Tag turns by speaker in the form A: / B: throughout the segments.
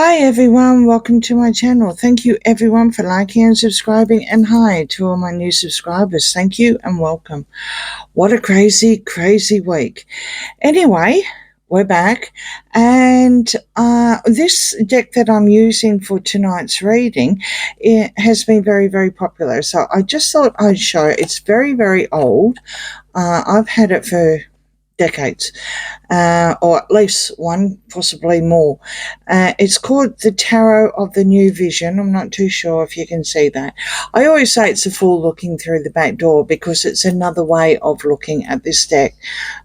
A: Hi everyone, welcome to my channel. Thank you everyone for liking and subscribing, and hi to all my new subscribers. Thank you and welcome. What a crazy week. Anyway, we're back, and this deck that I'm using for tonight's reading, it has been very popular, so I just thought I'd show it. It's very old. I've had it for decades, or at least one, possibly more. It's called the Tarot of the New Vision. I'm not too sure if you can see that. I always say it's a fool looking through the back door because it's another way of looking at this deck.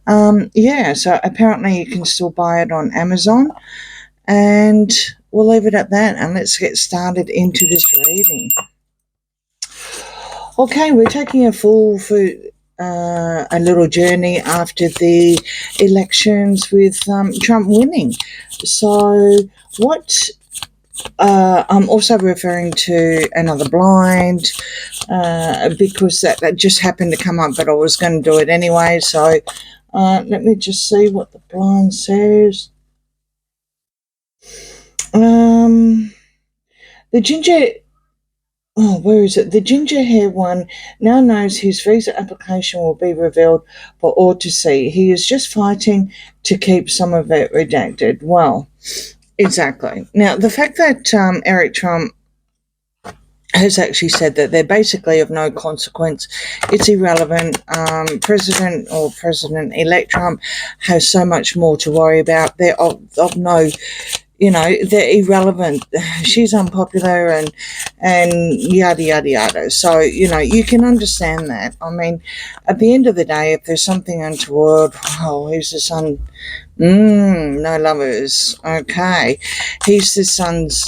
A: Yeah, so apparently you can still buy it on Amazon, and we'll leave it at that, and let's get started into this reading. Okay, we're taking a fool for a little journey after the elections with Trump winning. So what I'm also referring to another blind because that just happened to come up, but I was going to do it anyway. So let me just see what the blind says. The ginger... Oh, where is it? The ginger hair one now knows his visa application will be revealed for all to see. He is just fighting to keep some of it redacted. Well, exactly. Now, the fact that Eric Trump has actually said that they're basically of no consequence, it's irrelevant. President-elect Trump has so much more to worry about. They're of no... they're irrelevant. She's unpopular and yada. So, you can understand that. I mean, at the end of the day, if there's something untoward, he's the son. No lovers. Okay. He's the son's,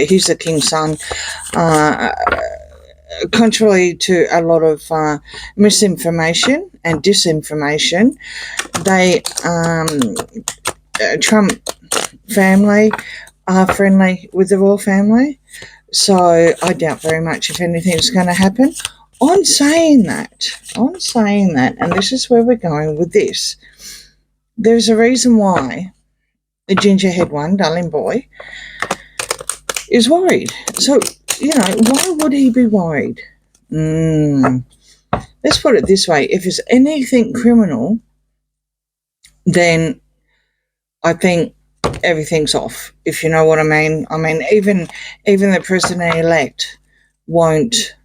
A: he's the king's son. Contrary to a lot of misinformation and disinformation, Trump family are friendly with the royal family, so I doubt very much if anything's going to happen. On saying that, and this is where we're going with this, there's a reason why the ginger-haired one, darling boy, is worried. So, why would he be worried? Let's put it this way. If it's anything criminal, then I think everything's off, if you know what I mean. I mean, even the president-elect won't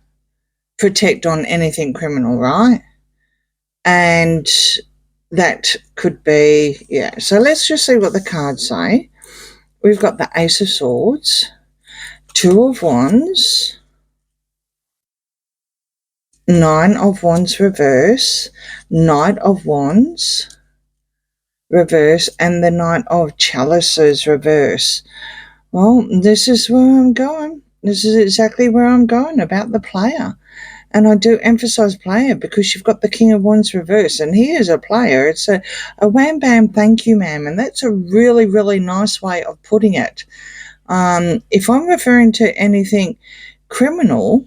A: protect on anything criminal, right? And that could be, yeah. So let's just see what the cards say. We've got the Ace of Swords, Two of Wands, Nine of Wands reverse, Knight of Wands reverse, and the Knight of Chalices reverse. Well, this is where I'm going. This is exactly where I'm going about the player. And I do emphasize player because you've got the King of Wands reverse, and he is a player. It's a wham bam thank you ma'am, and that's a really nice way of putting it. If I'm referring to anything criminal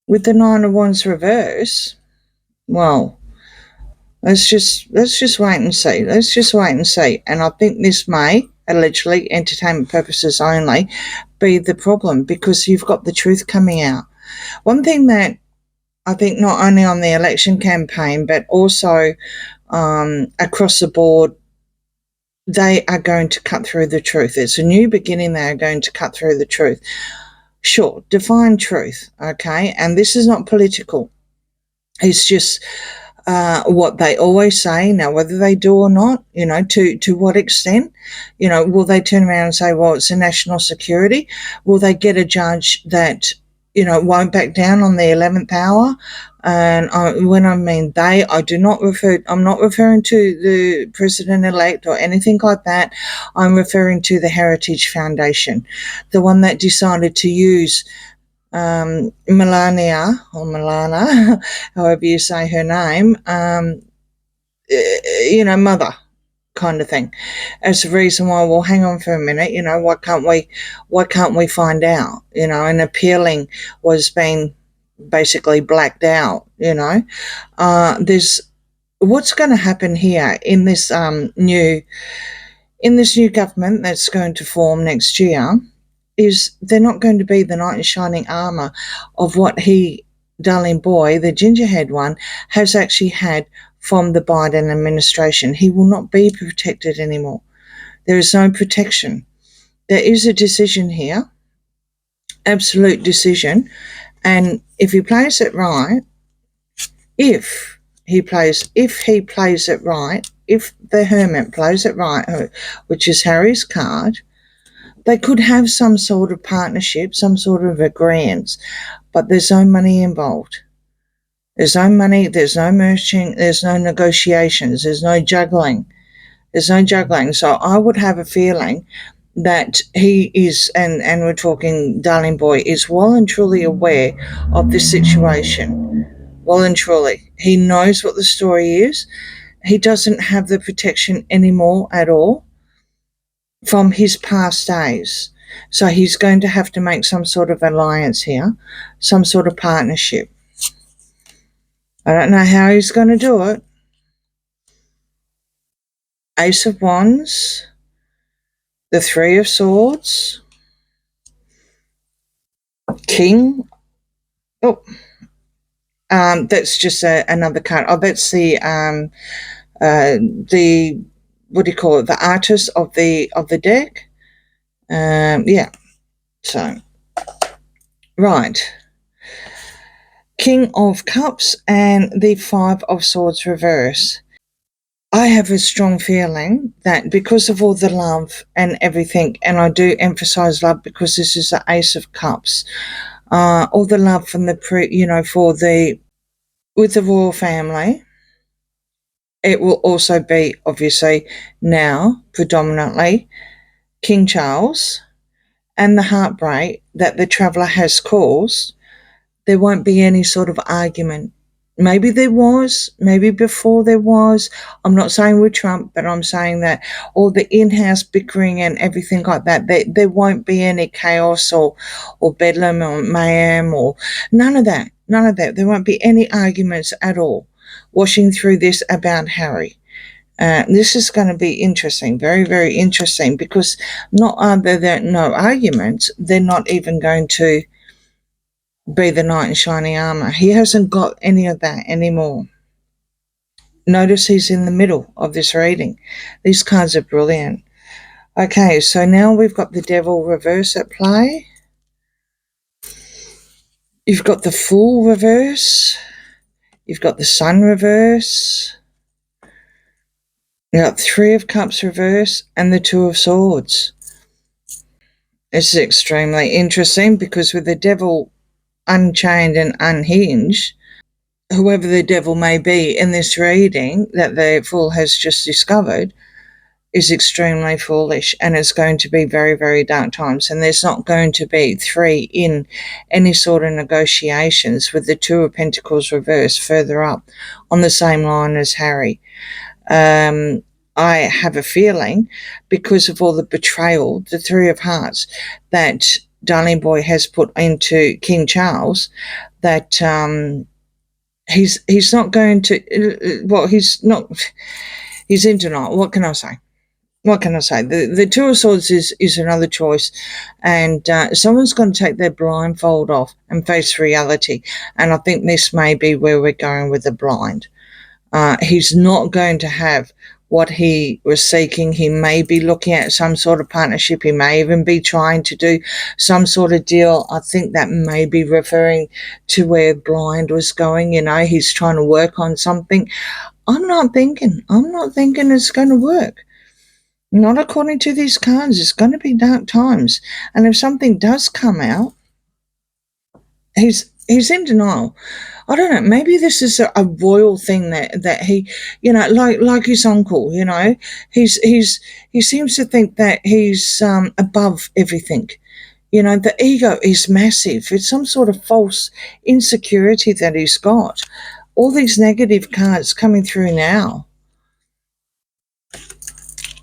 A: with the Nine of Wands reverse, well, let's just wait and see. Let's just wait and see. And I think this may, allegedly, entertainment purposes only, be the problem, because you've got the truth coming out. One thing that I think not only on the election campaign, but also across the board, they are going to cut through the truth. It's a new beginning. They are going to cut through the truth. Sure, define truth, okay? And this is not political. It's just what they always say. Now, whether they do or not, to what extent, will they turn around and say, well, it's a national security? Will they get a judge that, won't back down on the 11th hour? And when I mean they, I'm not referring to the president-elect or anything like that. I'm referring to the Heritage Foundation, the one that decided to use Melania, or Milana, however you say her name, mother kind of thing, as the reason why. Well, hang on for a minute, why can't we find out, and appealing was being basically blacked out. There's what's going to happen here in this new in this new government that's going to form next year is they're not going to be the knight in shining armour of what he, darling boy, the ginger-haired one, has actually had from the Biden administration. He will not be protected anymore. There is no protection. There is a decision here, absolute decision, and if he plays it right, if he plays it right, if the Hermit plays it right, which is Harry's card, they could have some sort of partnership, some sort of agreement, but there's no money involved. There's no money, there's no merging, there's no negotiations, there's no juggling. There's no juggling. So I would have a feeling that he is, and we're talking darling boy, is well and truly aware of this situation. Well and truly. He knows what the story is. He doesn't have the protection anymore at all from his past days. So he's going to have to make some sort of alliance here, some sort of partnership. I don't know how he's going to do it. Ace of Wands, the Three of Swords, King. Oh, that's just another card. Oh, that's the what do you call it? The artist of the deck. Yeah. So, right. King of Cups and the Five of Swords reverse. I have a strong feeling that because of all the love and everything, and I do emphasize love because this is the Ace of Cups, all the love from with the royal family, it will also be obviously now predominantly King Charles, and the heartbreak that the traveller has caused. There won't be any sort of argument. Maybe there was, maybe before there was. I'm not saying with Trump, but I'm saying that all the in-house bickering and everything like that, there won't be any chaos or bedlam or mayhem or none of that. None of that. There won't be any arguments at all washing through this about Harry. This is going to be interesting, very, very interesting, because not are there no arguments, they're not even going to be the knight in shining armour. He hasn't got any of that anymore. Notice he's in the middle of this reading. These cards are brilliant. Okay, so now we've got the devil reverse at play. You've got the Fool reverse. You've got the Sun reverse. You've got Three of Cups reverse and the Two of Swords. This is extremely interesting because with the devil unchained and unhinged, whoever the devil may be in this reading that the Fool has just discovered is extremely foolish, and it's going to be very, very dark times, and there's not going to be three in any sort of negotiations with the Two of Pentacles reversed further up on the same line as Harry. I have a feeling because of all the betrayal, the Three of Hearts that darling boy has put into King Charles, that he's not going to, he's in denial. What can I say? The Two of Swords is another choice, and someone's going to take their blindfold off and face reality, and I think this may be where we're going with the blind. He's not going to have what he was seeking. He may be looking at some sort of partnership. He may even be trying to do some sort of deal. I think that may be referring to where blind was going. He's trying to work on something. I'm not thinking it's going to work. Not according to these cards. It's going to be dark times. And if something does come out, he's in denial. I don't know. Maybe this is a royal thing that he, like his uncle. He seems to think that he's above everything. The ego is massive. It's some sort of false insecurity that he's got. All these negative cards coming through now.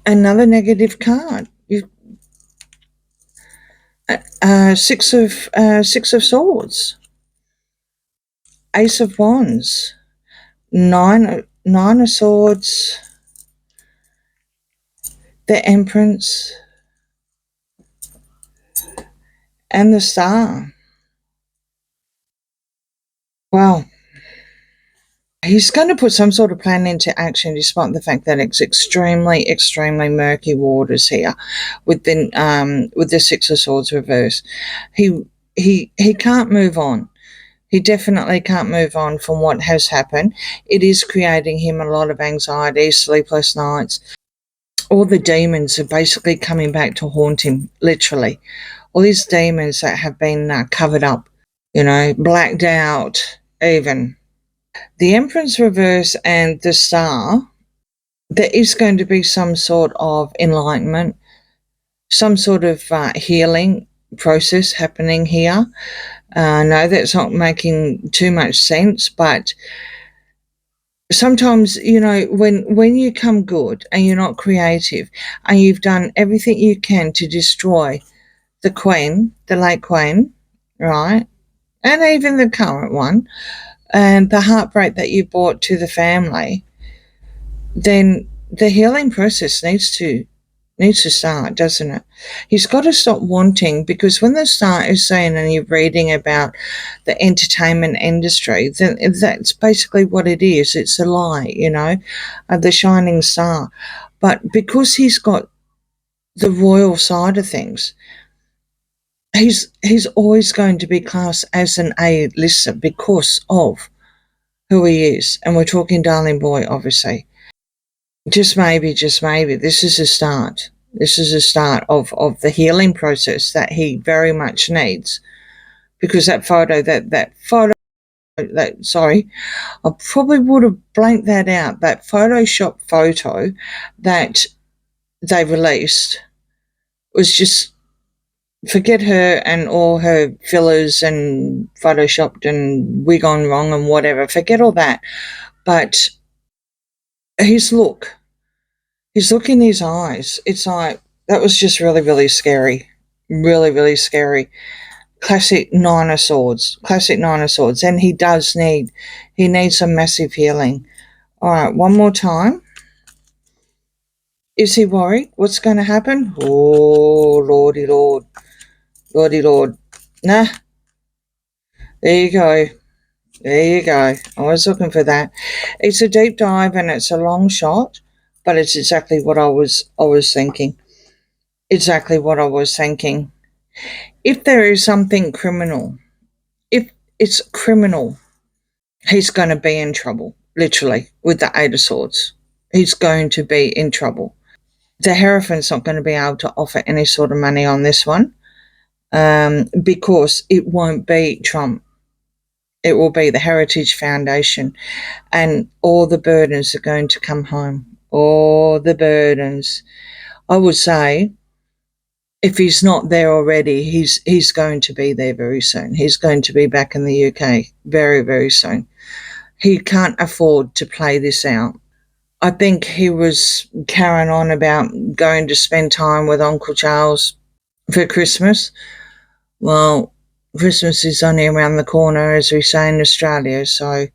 A: Another negative card. Six of Swords. Ace of Wands, Nine of Swords, the Empress, and the Star. Well, he's going to put some sort of plan into action, despite the fact that it's extremely, extremely murky waters here, with the Six of Swords reverse. He can't move on. He definitely can't move on from what has happened. It is creating him a lot of anxiety, sleepless nights. All the demons are basically coming back to haunt him, literally. All these demons that have been covered up, blacked out, even. The Empress reverse and the Star, there is going to be some sort of enlightenment, some sort of healing process happening here. No, that's not making too much sense, but sometimes, when you come good and you're not creative and you've done everything you can to destroy the Queen, the late Queen, right, and even the current one, and the heartbreak that you brought to the family, then the healing process needs to start, doesn't it? He's got to stop wanting, because when the Star is saying, and you're reading about the entertainment industry, then that's basically what it is. It's a lie, the shining star. But because he's got the royal side of things, he's always going to be classed as an A-lister because of who he is. And we're talking Darling Boy, obviously. Just maybe, this is a start. This is a start of the healing process that he very much needs. Because that photo, sorry, I probably would have blanked that out. That Photoshop photo that they released was just, forget her and all her fillers and photoshopped and wig on wrong and whatever. Forget all that. But his look in his eyes, it's like, that was just really, really scary. Really, really scary. Classic Nine of Swords. And he needs some massive healing. All right, one more time. Is he worried? What's going to happen? Oh, Lordy Lord. Nah, there you go. I was looking for that. It's a deep dive and it's a long shot, but it's exactly what I was thinking. Exactly what I was thinking. If there is something criminal, if it's criminal, he's going to be in trouble, literally, with the Eight of Swords. He's going to be in trouble. The Hierophant's not going to be able to offer any sort of money on this one, because it won't be Trump. It will be the Heritage Foundation, and all the burdens are going to come home. All the burdens. I would say, if he's not there already, he's going to be there very soon. He's going to be back in the UK very, very soon. He can't afford to play this out. I think he was carrying on about going to spend time with Uncle Charles for Christmas. Well, Christmas is only around the corner, as we say in Australia, so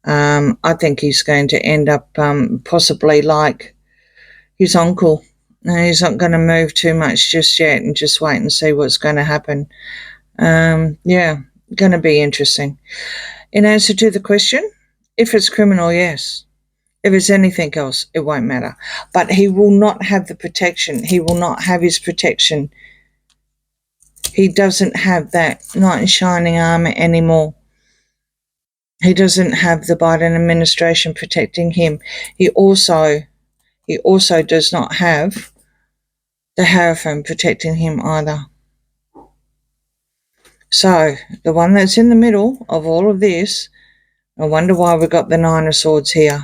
A: I think he's going to end up possibly like his uncle. He's not going to move too much just yet and just wait and see what's going to happen. Yeah, going to be interesting. In answer to the question, if it's criminal, yes. If it's anything else, it won't matter. But he will not have the protection. He will not have his protection. He doesn't have that knight in shining armor anymore. He doesn't have the Biden administration protecting him. He also does not have the Hierophant protecting him either. So, the one that's in the middle of all of this, I wonder why we got the Nine of Swords here.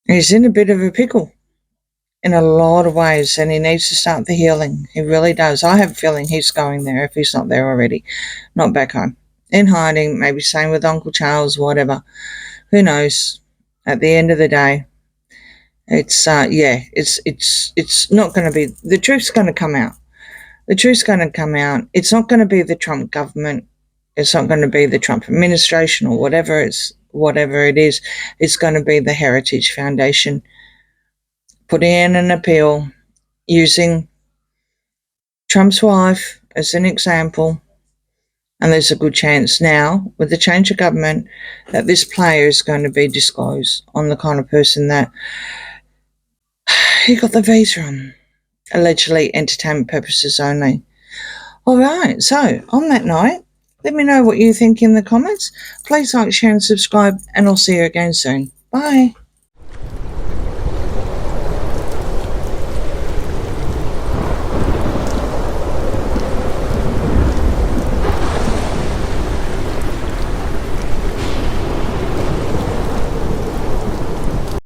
A: He's in a bit of a pickle in a lot of ways, and he needs to start the healing. He really does. I have a feeling he's going there if he's not there already. Not back home. In hiding, maybe same with Uncle Charles, whatever. Who knows? At the end of the day, it's not going to be, the truth's going to come out. The truth's going to come out. It's not going to be the Trump government. It's not going to be the Trump administration or whatever it is. It's going to be the Heritage Foundation putting in an appeal using Trump's wife as an example. And there's a good chance now, with the change of government, that this player is going to be disclosed on the kind of person that he got the visa on. Allegedly entertainment purposes only. All right, so on that note, let me know what you think in the comments. Please like, share and subscribe, and I'll see you again soon. Bye.